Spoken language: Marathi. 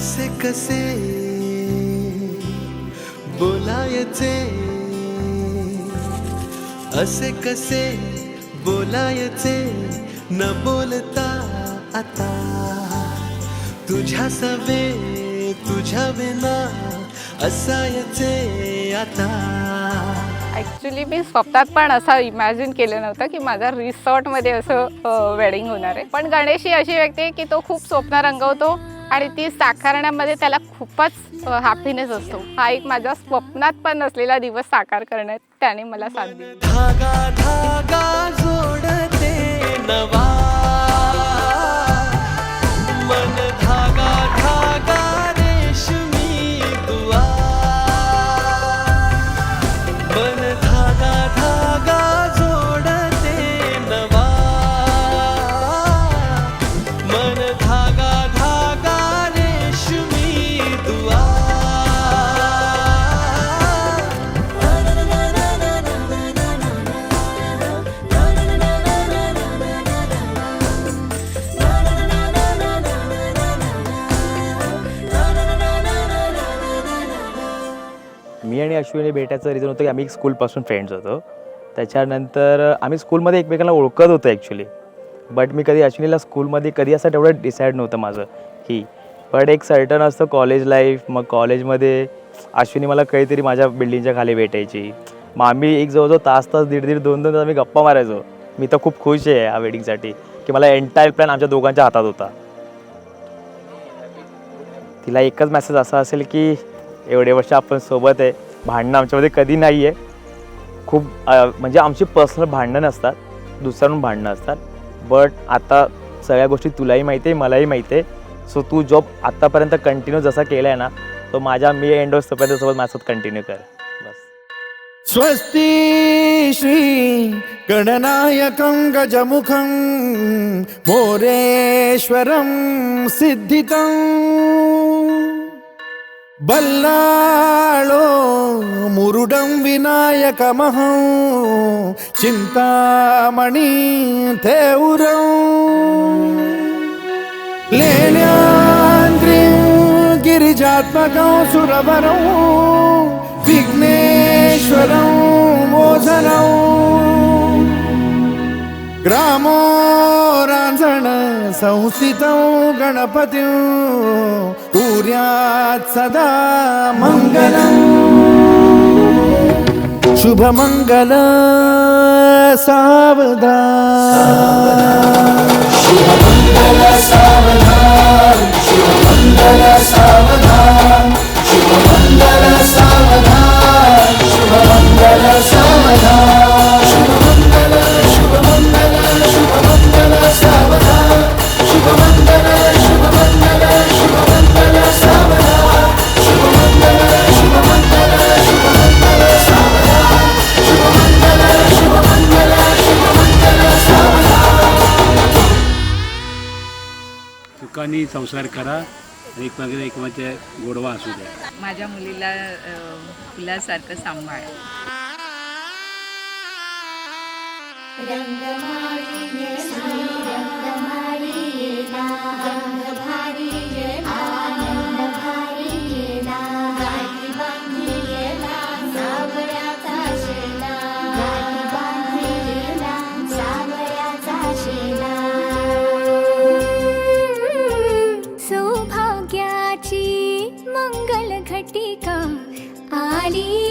असे कसे बोलायचे, असे कसे बोलायचे न बोलता आता, तुझ्या सवे तुझ्या विना असायचे आता. ॲक्च्युली मी स्वप्नात पण असं इमॅजिन केलं नव्हतं की माझा रिसॉर्टमध्ये असं वेडिंग होणार आहे. पण गणेश ही अशी व्यक्ती आहे की तो खूप स्वप्न रंगवतो आणि ती साकारण्यामध्ये त्याला खूपच हॅपीनेस असतो. हा एक माझ्या स्वप्नात पण नसलेला दिवस साकार करण्यात त्याने मला साथ दिली. धागा धागा जोडते नवा, मन धागा धागा रेशमी दुआ, मन धागा धागा जोडते नवा, मन धागा धागा रेशमी दुआ. मी आणि अश्विनी भेटायचं रिझन होतं की आम्ही स्कूलपासून फ्रेंड्स होतो. त्याच्यानंतर आम्ही स्कूलमध्ये एकमेकांना ओळखत होतो ॲक्च्युली. बट मी कधी अश्विनीला स्कूलमध्ये कधी असं तेवढं डिसाईड नव्हतं माझं की. बट एक सर्टन असतं कॉलेज लाईफ. मग कॉलेजमध्ये अश्विनी मला काहीतरी माझ्या बिल्डिंगच्या खाली भेटायची. मग आम्ही एक जवळजवळ तास दीड दोन तास आम्ही गप्पा मारायचो. मी तर खूप खुश आहे या वेडिंगसाठी की मला एंटायर प्लॅन आमच्या दोघांच्या हातात होता. तिला एकच मेसेज असा असेल की एवढे वर्ष आपण सोबत आहे, भांडणं आमच्यामध्ये कधी नाही आहे. खूप म्हणजे आमची पर्सनल भांडणं नसतात, दुसऱ्याहून भांडणं असतात. बट आता सगळ्या गोष्टी तुलाही माहिती आहे, मलाही माहिती आहे. सो तू जॉब आत्तापर्यंत कंटिन्यू जसा केला आहे ना, तो मी एंड होईपर्यंत सोबत माझ्यासोबत कंटिन्यू कर बस. स्वस्ति श्री गणनायकं गजमुखं मोरेश्वरं सिद्धितं बल्लाळो मुरुडं विनायकमहं चिंतामणि थेउरं लेण्याद्रिं गिरिजात्मकं सुरवरं विघ्नेश्वरं मोझनं ग्रामो रांझण संस्थितं गणपतिं कुर्यात् सदा मंगलं. शुभमंगल सावधान, शुभमंगल सावधान, शुभमंगल सावधान, शुभमंगल सावधान, शुभमंगल सावधान, शुभमंगल शुभमंगल शुभमंगल सावधान, शुभमंगल शुभमंगल शुभमंगल सावधान, शुभमंगल शुभमंगल शुभमंगल सावधान, शुभमंगल शुभमंगल शुभमंगल सावधान. सुखाने संसार करा आणि एकमेकांच्या गोडवा असू द्या. माझ्या मुलीला फुलासारखं सांभाळ. सौभाग्याची मंगल घटिका आली